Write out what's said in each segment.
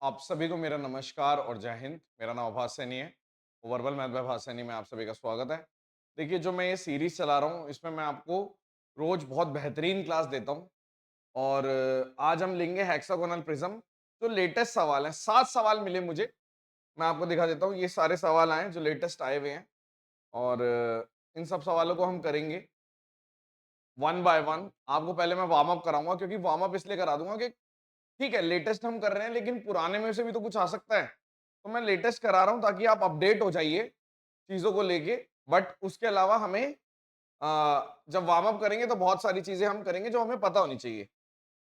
आप सभी को मेरा नमस्कार और जय हिंद। मेरा नाम आभास सैनी है। वर्बल मैथ बाय आभास सैनी में आप सभी का स्वागत है। देखिए, जो मैं ये सीरीज चला रहा हूँ इसमें मैं आपको रोज बहुत बेहतरीन क्लास देता हूँ। और आज हम लेंगे हेक्सागोनल प्रिज्म। जो लेटेस्ट सवाल हैं, 7 सवाल मिले मुझे। मैं आपको दिखा देता हूँ, ये सारे सवाल आए हैं जो लेटेस्ट आए हुए हैं। और इन सब सवालों को हम करेंगे वन बाय वन। आपको पहले मैं वार्म अप कराऊंगा, क्योंकि वार्म अप इसलिए करा दूंगा कि ठीक है, लेटेस्ट हम कर रहे हैं लेकिन पुराने में से भी तो कुछ आ सकता है। तो मैं लेटेस्ट करा रहा हूं ताकि आप अपडेट हो जाइए चीजों को लेके। बट उसके अलावा हमें जब वार्म अप करेंगे तो बहुत सारी चीजें हम करेंगे जो हमें पता होनी चाहिए।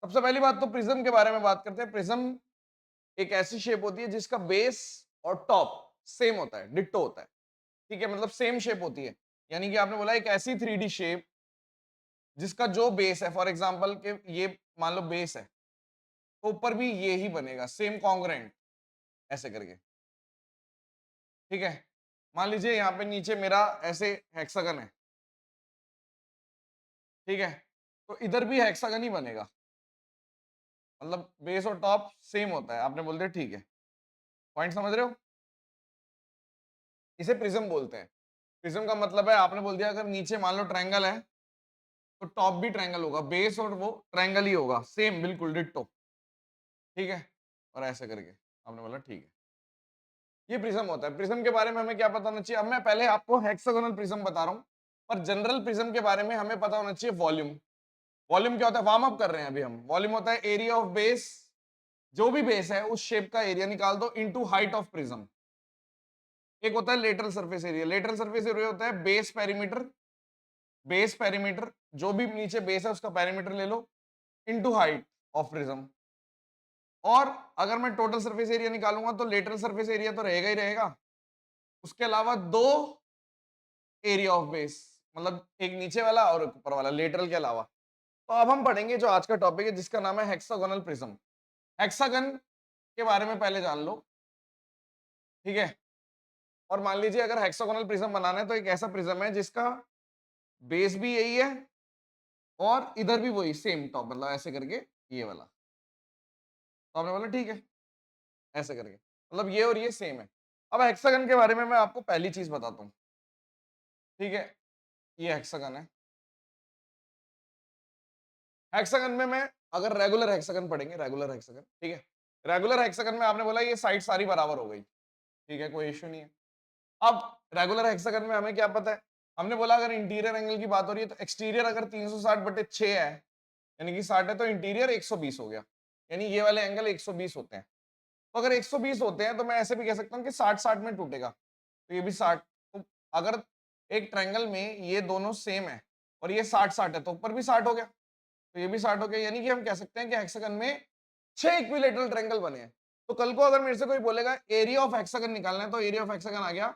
सबसे पहली बात तो प्रिज्म के बारे में बात करते हैं। प्रिज्म एक ऐसी शेप होती है जिसका बेस और टॉप सेम होता है, डिट्टो होता है। ठीक है, मतलब सेम शेप होती है। यानी कि आपने बोला एक ऐसी 3D शेप जिसका जो बेस है, फॉर एग्जाम्पल के ये मान लो बेस है, तो ऊपर भी ये ही बनेगा, सेम कॉन्ग्रेंट ऐसे करके। ठीक है, मान लीजिए यहाँ पे नीचे मेरा ऐसे हेक्सागन है। ठीक है, तो इधर भी हेक्सागन ही बनेगा, मतलब बेस और टॉप सेम होता है। आपने बोल दिया ठीक है, पॉइंट समझ रहे हो। इसे प्रिज्म बोलते हैं। प्रिज्म का मतलब है, आपने बोल दिया अगर नीचे मान लो ट्रायंगल है तो टॉप भी ट्रायंगल होगा, बेस और वो ट्रायंगल ही होगा, सेम बिल्कुल डिट्टो। ठीक है, और ऐसे करके आपने बोला ठीक है, ये प्रिज्म होता है। प्रिज्म के बारे में हमें क्या पता होना चाहिए। अब मैं पहले आपको हेक्सागोनल प्रिज्म बता रहा हूँ, पर जनरल प्रिज्म के बारे में हमें पता होना चाहिए वॉल्यूम। वॉल्यूम क्या होता है, वार्म अप कर रहे हैं अभी हम। वॉल्यूम होता है एरिया ऑफ बेस, जो भी बेस है उस शेप का एरिया निकाल दो इनटू हाइट ऑफ प्रिज्म। एक होता है lateral surface area. Lateral surface area होता है बेस पेरीमीटर। बेस पेरीमीटर, जो भी नीचे बेस है उसका पेरीमीटर ले लो इनटू हाइट ऑफ प्रिज्म। और अगर मैं टोटल सरफेस एरिया निकालूंगा तो लेटरल सरफेस एरिया तो रहेगा ही रहेगा, उसके अलावा दो एरिया ऑफ बेस, मतलब एक नीचे वाला और एक ऊपर वाला, लेटरल के अलावा। तो अब हम पढ़ेंगे जो आज का टॉपिक है जिसका नाम है हेक्सागोनल प्रिज्म। हेक्सागन के बारे में पहले जान लो। ठीक है, और मान लीजिए अगर हेक्सागोनल प्रिज्म बनाना है तो एक ऐसा प्रिज्म है जिसका बेस भी यही है और इधर भी वही सेम टॉप, मतलब ऐसे करके ये वाला। तो आपने बोला ठीक है, ऐसे करके मतलब ये और ये सेम है। अब हेक्सागन के बारे में मैं आपको पहली चीज बताता हूँ। ठीक है, ये हेक्सागन है। हेक्सागन में मैं अगर रेगुलर हेक्सागन पढ़ेंगे, रेगुलर हेक्सागन, ठीक है, रेगुलर हेक्सागन में आपने बोला ये साइड सारी बराबर हो गई। ठीक है, कोई इश्यू नहीं है। अब रेगुलर हेक्सागन में हमें क्या पता है, हमने बोला अगर इंटीरियर एंगल की बात हो रही है तो एक्सटीरियर अगर 360/6 है, यानी कि 60 है, तो इंटीरियर 120 हो गया। यानी ये वाले एंगल 120 होते हैं। तो अगर 120 होते हैं तो मैं ऐसे भी कह सकता हूँ कि 60-60 में टूटेगा, तो ये भी 60। तो अगर एक ट्रायंगल में ये दोनों सेम है और ये 60-60 है तो ऊपर भी 60 हो गया, तो ये भी 60 हो गया। यानी कि हम कह सकते हैं कि हेक्सागन में 6 इक्विलेटरल ट्रायंगल बने हैं। तो कल को अगर मेरे से कोई बोलेगा एरिया ऑफ हेक्सागन निकालना है, तो एरिया ऑफ हेक्सागन आ गया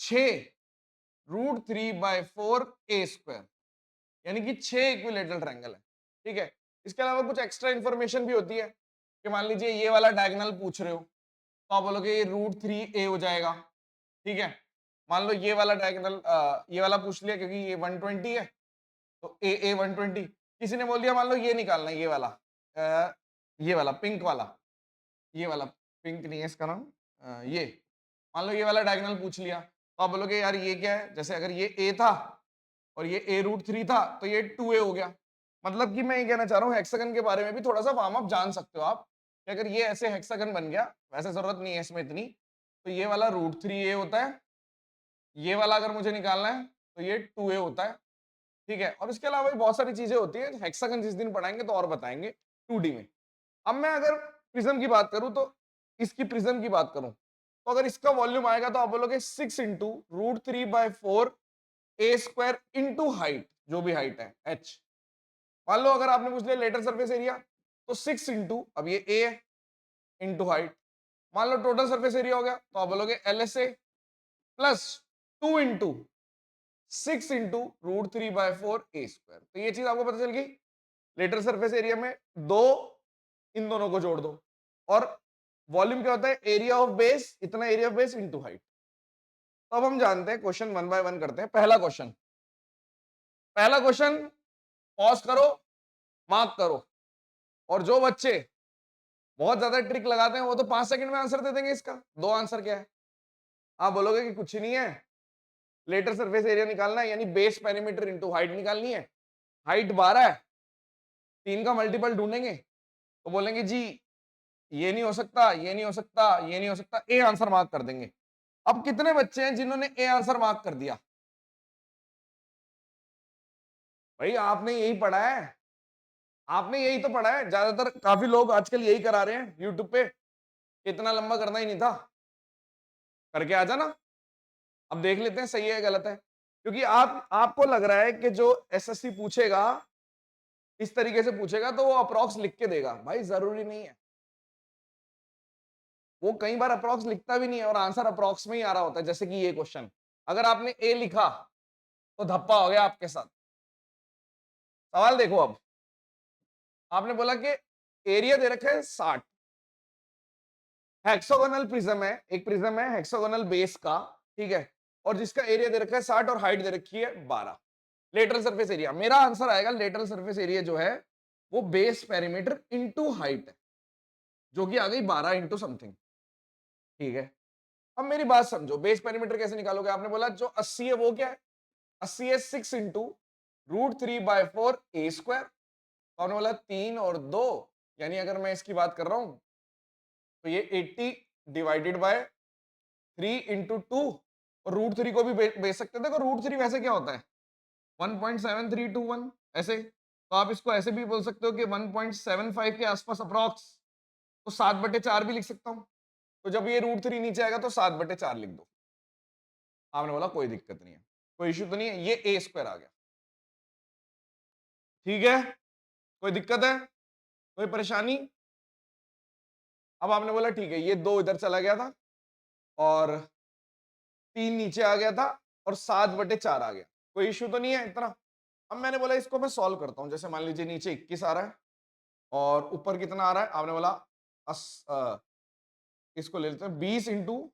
6√3/4 a², यानी कि 6 इक्विलेटरल ट्रायंगल है। ठीक है, इसके अलावा कुछ एक्स्ट्रा इंफॉर्मेशन भी होती है कि मान लीजिए ये वाला डायगोनल पूछ रहे हो तो आप बोलोगे ये √3a हो जाएगा। ठीक है, मान लो ये वाला डायगोनल ये वाला पूछ लिया क्योंकि ये 120 है, तो ए 120। किसी ने बोल दिया मान लो ये निकालना है, ये वाला पिंक वाला, ये वाला पिंक नहीं है इसका नाम, ये मान लो ये वाला डायगोनल पूछ लिया, तो आप बोलोगे यार ये क्या है। जैसे अगर ये ए था और ये a√3 था तो ये 2a हो गया। मतलब कि मैं ये कहना चाह रहा हूँ हेक्सागन के बारे में भी थोड़ा सा वार्म अप जान सकते हो आप, कि अगर ये ऐसे हेक्सागन बन गया, वैसे जरूरत नहीं है इसमें इतनी, तो ये वाला √3a होता है। ये वाला अगर मुझे निकालना है तो ये 2a होता है। ठीक है, और इसके अलावा भी बहुत सारी चीजें होती है। हेक्सागन जिस दिन पढ़ाएंगे तो और बताएंगे 2D में। अब मैं अगर प्रिज्म की बात करूं तो इसकी प्रिज्म की बात करूं तो अगर इसका वॉल्यूम आएगा तो आप बोलोगे 6 इंटू √3/4 a² इंटू हाइट, जो भी हाइट है h। मान लो अगर आपने पूछ लिया लेटर सरफेस एरिया, तो 6 इंटू, अब ये a है, इंटू हाइट। मान लो टोटल सरफेस एरिया हो गया तो आप बोलोगे LSA plus 2 into 6 into √3/4 a²। तो ये चीज आपको पता चल गई। लेटर सरफेस एरिया में दो, इन दोनों को जोड़ दो, और वॉल्यूम क्या होता है, एरिया ऑफ बेस, इतना area of base into height. तो अब हम जानते हैं, क्वेश्चन वन बाय वन करते हैं। पहला क्वेश्चन पॉज करो, मार्क करो, और जो बच्चे बहुत ज्यादा ट्रिक लगाते हैं वो तो 5 सेकंड में आंसर दे देंगे इसका। दो आंसर क्या है, आप बोलोगे कि कुछ ही नहीं है, लेटर सरफेस एरिया निकालना है, यानी बेस पेरीमीटर इंटू हाइट निकालनी है। हाइट 12 है, 3 का मल्टीपल ढूंढेंगे तो बोलेंगे जी ये नहीं हो सकता, ये नहीं हो सकता, ये नहीं हो सकता, ए आंसर मार्क कर देंगे। अब कितने बच्चे हैं जिन्होंने ए आंसर मार्क कर दिया? भाई आपने यही पढ़ा है, आपने यही तो पढ़ा है। ज्यादातर काफी लोग आजकल यही करा रहे हैं यूट्यूब पे, इतना लंबा करना ही नहीं था, करके आ जाना। अब देख लेते हैं सही है गलत है, क्योंकि आपको लग रहा है कि जो एसएससी पूछेगा इस तरीके से पूछेगा तो वो अप्रोक्स लिख के देगा। भाई जरूरी नहीं है, वो कई बार अप्रोक्स लिखता भी नहीं है और आंसर अप्रोक्स में ही आ रहा होता है। जैसे कि ये क्वेश्चन, अगर आपने ए लिखा तो धप्पा हो गया आपके साथ। सवाल देखो, अब आपने बोला कि एरिया दे रखा है 60, हेक्सागोनल प्रिज्म है, एक प्रिज्म है हेक्सागोनल बेस का, ठीक है, और जिसका एरिया दे रखा है 60 और हाइट दे रखी है 12। लेटरल सरफेस एरिया, मेरा आंसर आएगा लेटरल सरफेस एरिया जो है वो बेस पेरीमीटर इनटू हाइट है, जो कि आ गई 12 इंटू समथिंग। ठीक है, अब मेरी बात समझो, बेस पेरीमीटर कैसे निकालोगे? आपने बोला जो 80 है वो क्या है? 80 है 6 इंटू √3/4 ए स्क्वायर। तो आपने बोला 3 और 2, यानी अगर मैं इसकी बात कर रहा हूं तो ये 80 डिवाइडेड बाय 3 इंटू 2, और √3 को भी बेच सकते थे। √3 वैसे क्या होता है? 1.7321 ऐसे। तो आप इसको ऐसे भी बोल सकते हो कि 1.75 के आसपास अप्रॉक्स। तो 7/4 भी लिख सकता हूं। तो जब ये √3 नीचे आएगा तो 7/4 लिख दो। आपने बोला कोई दिक्कत नहीं है, कोई इश्यू तो नहीं है, ये ए स्क्वायर आ गया। ठीक है, कोई दिक्कत है, कोई परेशानी? अब आपने बोला ठीक है, ये 2 इधर चला गया था और 3 नीचे आ गया था और 7/4 आ गया, कोई इश्यू तो नहीं है इतना। अब मैंने बोला इसको मैं सॉल्व करता हूं। जैसे मान लीजिए नीचे 21 आ रहा है और ऊपर कितना आ रहा है? आपने बोला इसको ले लेते हैं 20 इंटू,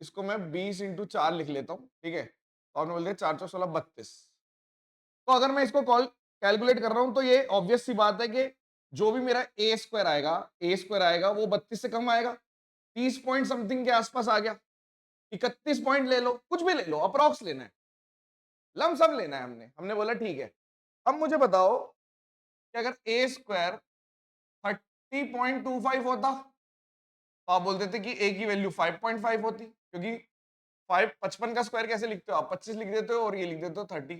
इसको मैं 20 इंटू 4 लिख लेता हूँ, ठीक है। तो आपने बोल दिया 4 4 16 32। तो अगर मैं इसको कॉल कैलकुलेट कर रहा हूं तो ये ऑब्वियस सी बात है कि जो भी मेरा ए स्क्वायर आएगा, ए स्क्वायर आएगा वो 32 से कम आएगा, 30 पॉइंट समथिंग के आसपास आ गया। 31 पॉइंट ले लो, कुछ भी ले लो, अप्रॉक्स लेना है, लमसम लेना है। हमने हमने बोला ठीक है। अब मुझे बताओ कि अगर ए स्क्वायर 30.25 होता तो आप बोलते थे कि ए की वैल्यू 5.5 होती, क्योंकि 55 का स्क्वायर कैसे लिखते हो आप? 25 लिख देते हो और ये लिख देते हो 30।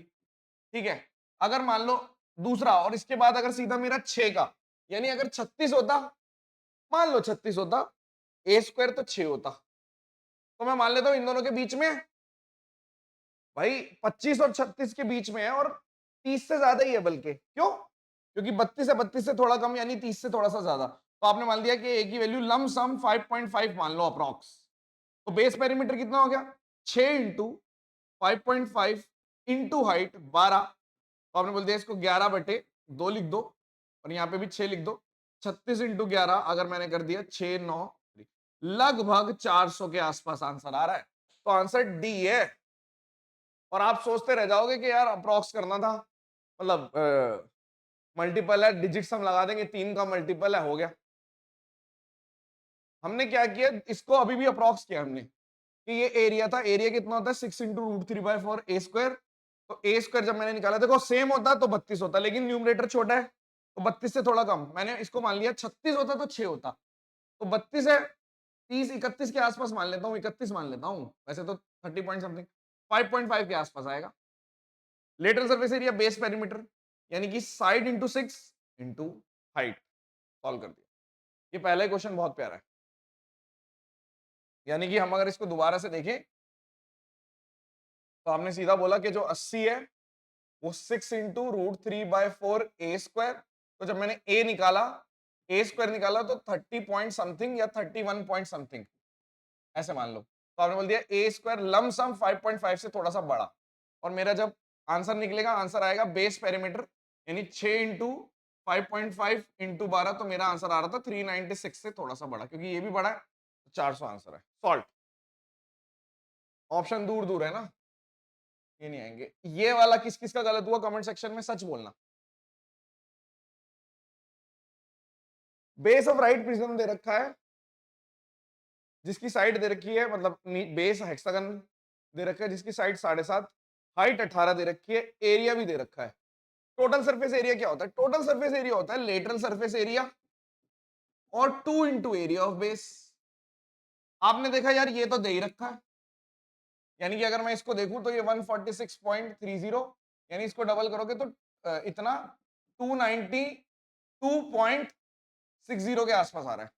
ठीक है, अगर मान लो दूसरा, और इसके बाद अगर सीधा मेरा 6 का, यानी अगर 36 होता, मान लो 36 होता, ए स्क्वायर तो 6 होता, तो मैं मान लेता हूं इन दोनों के बीच में है। भाई 25 और 36 के बीच में है और 30 से ज्यादा ही है, बल्कि क्यों? क्योंकि 32 है, 32 से थोड़ा कम, यानी 30 से थोड़ा सा ज्यादा। तो आपने मान लिया कि ए की वैल्यू लम सम 5.5 मान लो अप्रॉक्स। तो बेस पेरीमीटर कितना हो गया? 6 इंटू 5.5 इंटू हाइट 12। तो आपने बोल दिया इसको 11/2 लिख दो और यहाँ पे भी 6 लिख दो। 36 इंटू 11 अगर मैंने कर दिया 6 9, लगभग 400 के आसपास आंसर आ रहा है। तो आंसर डी है। और आप सोचते रह जाओगे कि यार अप्रॉक्स करना था, मतलब मल्टीपल है, डिजिट्स हम लगा देंगे, 3 का मल्टीपल है, हो गया। हमने क्या किया, इसको अभी भी अप्रॉक्स किया हमने कि ये एरिया था, एरिया कितना होता है 6 इंटू √3/4 ए स्क्वायर। तो ए स्क्वायर जब मैंने निकाला, देखो सेम होता तो 32 होता, लेकिन न्यूमरेटर छोटा है तो 32 से थोड़ा कम, मैंने इसको मान लिया 36 होता तो 6 होता। तो 32 है, 30 31 के आसपास मान लेता हूँ, 31 मान लेता हूँ, वैसे तो 30 पॉइंट समथिंग, 5.5 के आसपास आएगा। Lateral surface area base perimeter, यानी कि side into 6 into height, solve कर दिया। ये पहला क्वेश्चन बहुत प्यारा है। यानी कि हम अगर इसको दोबारा से देखें तो हमने सीधा बोला कि जो 80 है वो 6 इंटू √3/4 ए स्क्वायर। तो जब मैंने ए निकाला, ए स्क्वायर निकाला तो 30 पॉइंट समथिंग या 31 पॉइंट समथिंग ऐसे मान लो। तो आपने बोल दिया ए स्क्वायर लमसम 5.5 से थोड़ा सा बड़ा। और मेरा जब आंसर निकलेगा, आंसर आएगा बेस पेरीमीटर, यानी 6 इंटू 5.5 इंटू 12, तो मेरा आंसर आ रहा था 396 से थोड़ा सा बड़ा, क्योंकि ये भी बड़ा है तो 400 आंसर है। सॉल्ट। ऑप्शन दूर दूर है ना, ये नहीं आएंगे। ये वाला किस किस का गलत हुआ कमेंट सेक्शन में सच बोलना। बेस ऑफ राइट प्रिज्म दे रखा है, जिसकी साइड दे रखी है, मतलब बेस हेक्सागन दे रखा है जिसकी साइड 7.5, हाइट 18 दे रखी है, एरिया भी दे रखा है। टोटल सरफेस एरिया क्या होता है? टोटल सरफेस एरिया होता है लेटरल सरफेस एरिया और 2 इंटू एरिया ऑफ बेस। आपने देखा यार ये तो दे ही रखा है, यानी कि अगर मैं इसको देखूं तो ये 146.30, यानी इसको डबल करोगे तो इतना 292.60 के आसपास आ रहा है।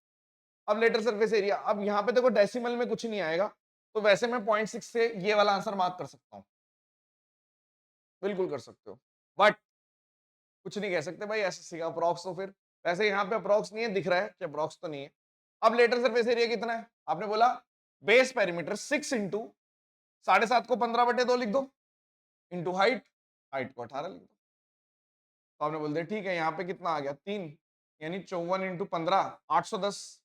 अब लेटर सरफेस एरिया, अब यहाँ पे देखो डेसिमल में कुछ नहीं आएगा, तो वैसे मैं 0.6 से ये वाला आंसर मार्क कर सकता हूँ, बिल्कुल कर सकते हो, बट कुछ नहीं कह सकते भाई एसएससी का अप्रॉक्स, तो फिर वैसे यहाँ पे अप्रॉक्स नहीं है, दिख रहा है कि अप्रॉक्स तो नहीं है। अब लेटर सरफेस एरिया कितना है? आपने बोला बेस पेरीमीटर 6 इंटू 7.5 को 15/2 लिख दो, इंटू हाइट, हाइट को 18 लिख दो। तो आपने बोल दिया ठीक है, यहाँ पे कितना आ गया 3, यानी 54 इंटू 15 810,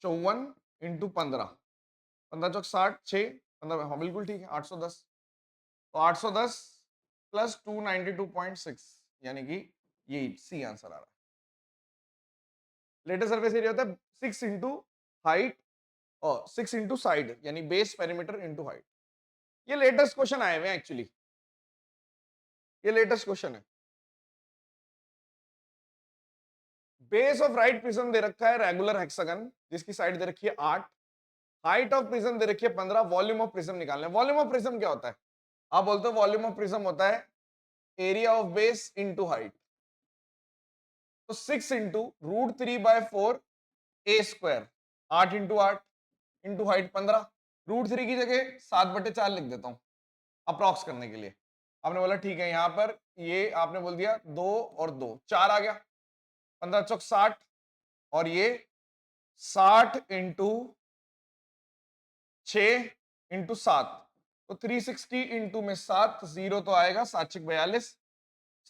54 इंटू 15, 15 चौक 60, 6 15, हाँ बिल्कुल ठीक है 810। तो 810 प्लस 292.6, यानी कि ये सी आंसर आ रहा है। लेटर सरफेस एरिया होता है 6 इंटू हाइट और 6 इंटू साइड, यानी बेस पेरीमीटर इंटू हाइट। ये लेटेस्ट क्वेश्चन आए हुए हैं एक्चुअली, ये लेटेस्ट क्वेश्चन है। बेस ऑफ राइट प्रिज्म दे रखा है रेगुलर हेक्सागन, जिसकी साइड दे रखी है 8, हाइट ऑफ प्रिज्म दे रखी है 15, वॉल्यूम ऑफ प्रिज्म निकालना है। वॉल्यूम ऑफ प्रिज्म क्या होता है? आप बोलते हो वॉल्यूम ऑफ प्रिज्म होता है area of base into height, तो 6 इंटू √3/4 ए स्क्वायर, 8 इंटू 8 इंटू हाइट 15, √3 की जगह 7/4 लिख देता हूं अप्रॉक्स करने के लिए। आपने बोला ठीक है, यहां पर ये आपने बोल दिया 2 और 2 4 आ गया, 15 चौक 60, और ये 60 इंटू 6 इंटू 7, तो 360 इंटू में 7, 0 तो आएगा, 7×6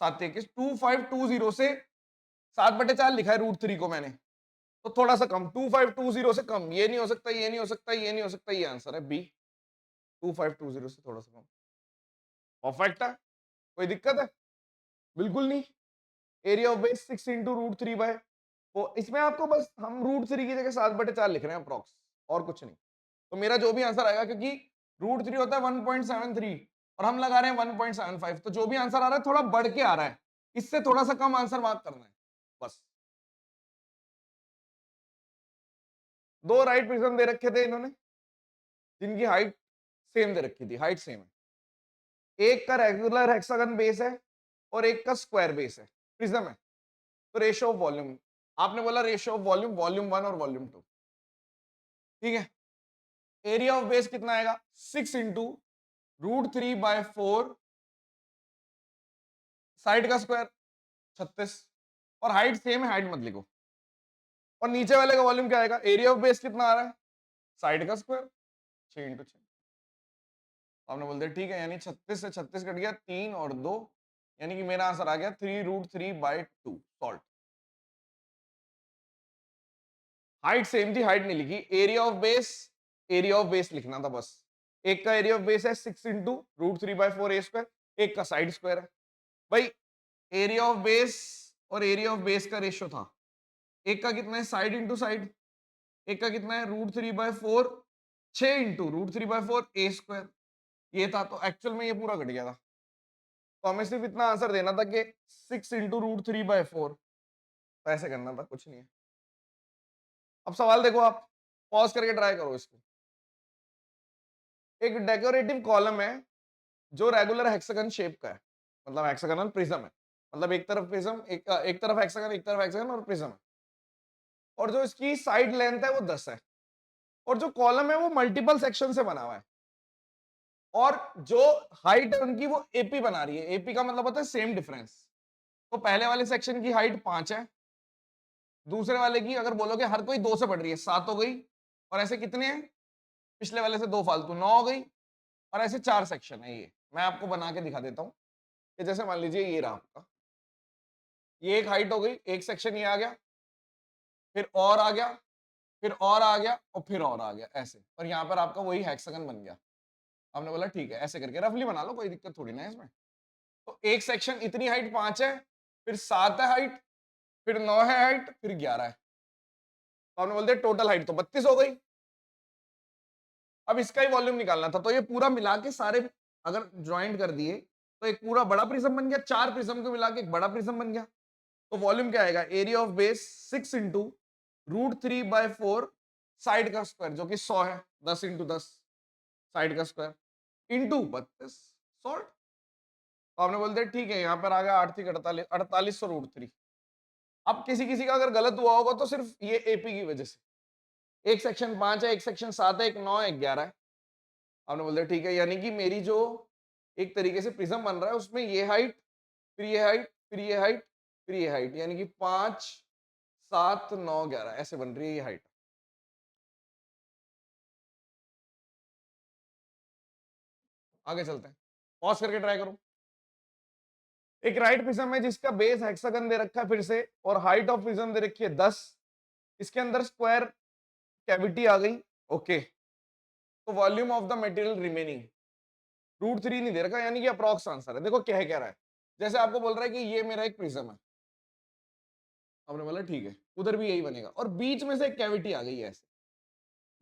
= 42, 7×1 2520 से 7/4 लिखा है √3 को मैंने, तो थोड़ा सा कम 2520 से कम, ये नहीं हो सकता, ये नहीं हो सकता, ये नहीं हो सकता, ये आंसर है बी, 2520 से थोड़ा सा कम। परफेक्ट है, कोई दिक्कत है? बिल्कुल नहीं। एरिया ऑफ बेस 6 इंटू √3/, तो इसमें आपको बस हम √3 की जगह 7/4 लिख रहे हैं अप्रॉक्स, और कुछ नहीं। तो मेरा जो भी आंसर आएगा, क्योंकि √3 होता है 1.73 और हम लगा रहे हैं 1.75, तो जो भी आंसर आ रहा है थोड़ा बढ़ के आ रहा है, इससे थोड़ा सा कम आंसर मार्क करना है बस। दो राइट प्रिज्म दे रखे थे इन्होंने, जिनकी हाइट सेम दे रखी थी, हाइट सेम है, एक का रेगुलर हेक्सागन बेस है और एक का स्क्वायर बेस है, प्रिज्म है, तो रेशियो ऑफ वॉल्यूम, आपने बोला रेशियो ऑफ वॉल्यूम, वॉल्यूम 1 और वॉल्यूम 2, ठीक है। एरिया ऑफ बेस कितना आएगा? 6 इंटू √3/4, साइड का स्क्वायर 36, और हाइट सेम है, हाइट मत लिखो। और नीचे वाले का वॉल्यूम क्या आएगा? एरिया ऑफ बेस कितना आ रहा है? साइड का स्क्वायर 6 इंटू 6। आपने बोल दिया ठीक है, यानी 36 से 36 कट गया, 3 और 2, यानी कि मेरा आंसर आ गया 3√3/2 सॉल्ट। हाइट सेम थी, हाइट नहीं लिखी, area of base, area of base लिखना था बस। एक का एरिया ऑफ बेस है 6 इंटू √3/4 ए स्क्वायर, एक का साइड स्क्वायर है। भाई एरिया ऑफ बेस और एरिया ऑफ बेस का रेशियो था, एक का कितना है साइड इंटू साइड, एक का कितना है √3/4, 6 इंटू √3/4 ए स्क्वायर, ये था, तो एक्चुअल में ये पूरा घट गया था। तो हमें सिर्फ इतना आंसर देना था कि 6 इंटू √3/4, तो ऐसे करना था, कुछ नहीं है। अब सवाल देखो, आप पॉज करके ट्राई करो इसको। एक डेकोरेटिव कॉलम है जो रेगुलर हेक्सागन शेप का है, मतलब हेक्सागोनल प्रिज्म है, मतलब एक तरफ प्रिज्म, एक तरफ हेक्सागन, एक तरफ हेक्सागन और प्रिज्म है, और जो इसकी साइड लेंथ है वो 10 है, और जो कॉलम है वो मल्टीपल सेक्शन से बना हुआ है, और जो हाइट है उनकी वो एपी बना रही है। एपी का मतलब होता है सेम डिफरेंस। तो पहले वाले सेक्शन की हाइट 5 है, दूसरे वाले की अगर बोलोगे हर कोई 2 से बढ़ रही है, 7 हो गई, और ऐसे कितने हैं, पिछले वाले से 2 फालतू 9 हो गई, और ऐसे 4 सेक्शन है। ये मैं आपको बना के दिखा देता हूँ कि जैसे मान लीजिए ये रहा आपका, ये एक हाइट हो गई, एक सेक्शन ये आ गया, फिर और आ गया, फिर और आ गया, और फिर और आ गया, ऐसे, और यहाँ पर आपका वही हेक्सागन बन गया। हमने बोला ठीक है, ऐसे करके रफली बना लो, कोई दिक्कत थोड़ी ना है इसमें। तो एक सेक्शन इतनी हाइट 5 है, फिर 7 है हाइट, फिर 9 है हाइट, फिर 11 है, तो आपने बोल दिया टोटल हाइट तो 32 हो गई। अब इसका ही वॉल्यूम निकालना था, तो ये पूरा मिला के सारे अगर ज्वाइंट कर दिए तो एक पूरा बड़ा प्रिज्म बन गया, 4 प्रिज्म को मिला के एक बड़ा प्रिज्म बन गया। तो वॉल्यूम क्या आएगा, area of base 6 into √3/4 side का स्क्वायर जो कि 100 है, 10 इंटू 10 साइड का स्क्वायर इंटू 32 सॉल्व। तो आपने बोल दिया ठीक है, यहाँ पर आ गया 8 48 4800√3। अब किसी किसी का अगर गलत हुआ होगा तो सिर्फ ये एपी की वजह से, एक सेक्शन 5 है, एक सेक्शन 7 है, एक 9 है, एक 11 है। आपने बोल दिया ठीक है, यानी कि मेरी जो एक तरीके से प्रिज्म बन रहा है उसमें ये हाइट, फिर ये हाइट, फिर ये हाइट, फिर ये हाइट, यानी कि 5 7 9 11 ऐसे बन रही है ये हाइट। आगे चलते हैं, पॉज करके ट्राई करो। एक राइट प्रिज्म है जिसका बेस हेक्सागन दे रखा है फिर से, और हाइट ऑफ प्रिज्म दे रखी है 10, इसके अंदर स्क्वायर कैविटी आ गई। ओके, तो volume of the material remaining √3 नहीं दे रखा, यानी कि अप्रॉक्स आंसर है। देखो क्या रहा है, जैसे आपको बोल रहा है कि ये मेरा एक प्रिज्म है, आपने बोला ठीक है, उधर भी यही बनेगा, और बीच में से एक कैविटी आ गई है ऐसे,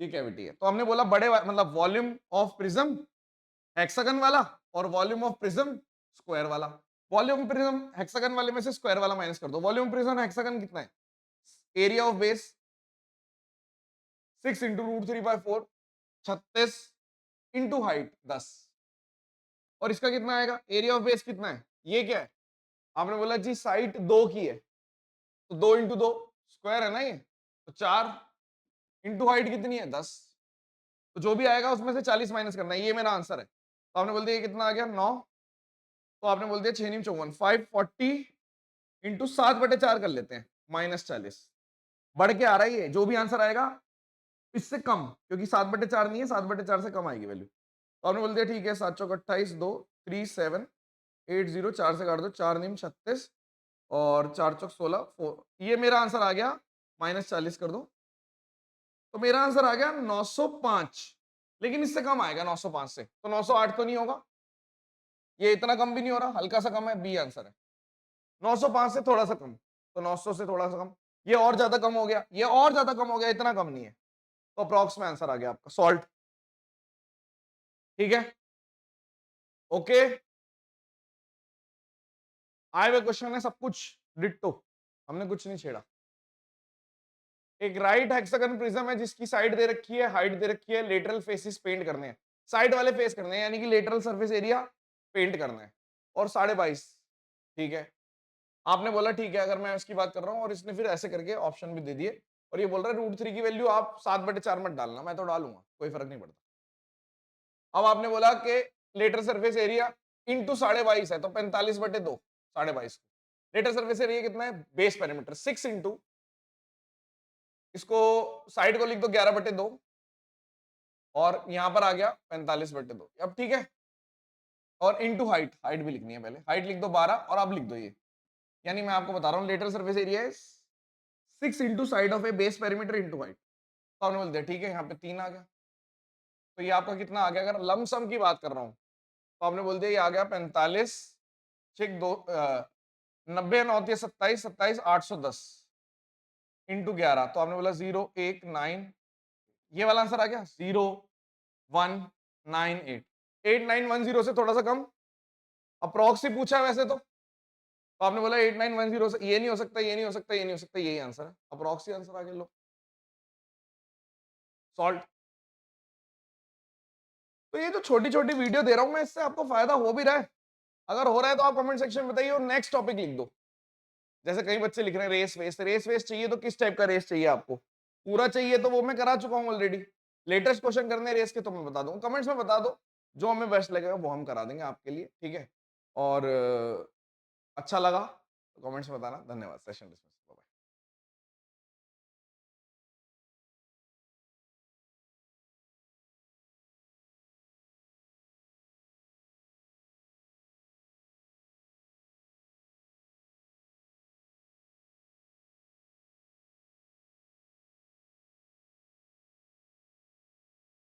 ये कैविटी है। तो हमने बोला मतलब वॉल्यूम ऑफ प्रिज्म हेक्सागन वाला और वॉल्यूम ऑफ प्रिज्म स्क्वायर वाला। वॉल्यूम प्रिज्म हेक्सागन वाले में से स्क्वायर वाला माइनस कर दो। वॉल्यूम प्रिज्म हेक्सागन कितना है, area of base 6 into √3/4 36 into height 10, और इसका कितना आएगा, एरिया ऑफ बेस कितना है, ये क्या है, आपने बोला जी साइड 2 की है, तो 2 इंटू 2 स्क्वायर है ना ये, तो 4 इंटू हाइट कितनी है 10, तो जो भी आएगा उसमें से 40 माइनस करना है, ये मेरा आंसर है। तो आपने बोल दिया ये कितना आ गया 9, तो आपने बोल दिया 6 × 9 = 540 इंटू 7/4 कर लेते हैं -40, बढ़ के आ रहा है ये, जो भी आंसर आएगा इससे कम, क्योंकि 7/4 नहीं है, 7/4 से कम आएगी वैल्यू। तो आपने बोल दिया ठीक है, 7 चौक 28 2 3 7 8 0 4 से काट दो, 4 9 36 और 4 चौक 16 4, ये मेरा आंसर आ गया, -40 कर दो, तो मेरा आंसर आ गया 905। लेकिन इससे कम आएगा 905 से, तो 908 तो नहीं होगा, ये इतना कम भी नहीं हो रहा, हल्का सा कम है, बी आंसर है। 905 से थोड़ा सा कम, तो 900 से थोड़ा सा कम, ये और ज्यादा कम हो गया, ये और ज्यादा कम हो गया, इतना कम नहीं है, तो अप्रॉक्स में आंसर आ गया आपका सॉल्ट। ठीक है, ओके, आए हुए क्वेश्चन है सब कुछ डिट्टो, हमने कुछ नहीं छेड़ा। एक राइट हेक्सागन प्रिज्म है जिसकी साइड दे रखी है, हाइट दे रखी है, लेटरल फेसेस पेंट करने हैं, साइड वाले फेस करने हैं, यानी कि लेटरल सरफेस एरिया पेंट करना है, और 22.5। ठीक है, आपने बोला ठीक है, अगर मैं इसकी बात कर रहा हूं, और इसने फिर ऐसे करके ऑप्शन भी दे दिए, और ये बोल रहा है √3 की वैल्यू आप 7/4 मत डालना, मैं तो डालूंगा, कोई फर्क नहीं पड़ता। अब आपने बोला कि लेटर सरफेस एरिया इंटू 22.5 है, तो 45/2 22.5, लेटर सरफेस एरिया कितना है, बेस पेरीमीटर 6 इंटू, इसको साइड को लिख दो 11/2, और यहां पर आ गया 45/2। अब ठीक है, और इंटू हाइट, हाइट भी लिखनी है पहले, हाइट लिख दो 12, और अब लिख दो ये, यानी मैं आपको बता रहा हूँ लेटर सरफेस एरिया है 6 into side of A base perimeter into height. तो आपने बोल दिया ठीक है, यहाँ पे 3 आ गया, तो ये आपका कितना आ गया, अगर लमसम की बात कर रहा हूँ तो आपने बोल दिया ये आ गया 45 6 2 90 9 27 27 810 इंटू 11, तो आपने बोला 0 1 9, ये वाला आंसर आ गया 0 1 9 8 8 9 1 0 से थोड़ा सा कम, अप्रोक्स ही पूछा है वैसे तो आपने बोला 8 9 1 0 से, ये नहीं हो सकता, ये नहीं हो सकता, ये नहीं हो सकता, यही आंसर है, अप्रोक्स ही आंसर आ गया, लो सॉल्ट। तो ये जो छोटी छोटी वीडियो दे रहा हूं मैं, इससे आपको फायदा हो भी रहा है, अगर हो रहा है तो आप कमेंट सेक्शन में बताइए, और नेक्स्ट टॉपिक लिख दो। जैसे कई बच्चे लिख रहे हैं रेस वेस, रेस वेस चाहिए तो किस टाइप का रेस चाहिए आपको, पूरा चाहिए तो वो मैं करा चुका हूँ ऑलरेडी, लेटेस्ट क्वेश्चन करने रेस के तो मैं बता दूंगा, कमेंट्स में बता दो, जो हमें बेस्ट लगेगा वो हम करा देंगे आपके लिए, ठीक है। और अच्छा लगा तो कमेंट्स में बताना, धन्यवाद, सेशन डिस्मिस।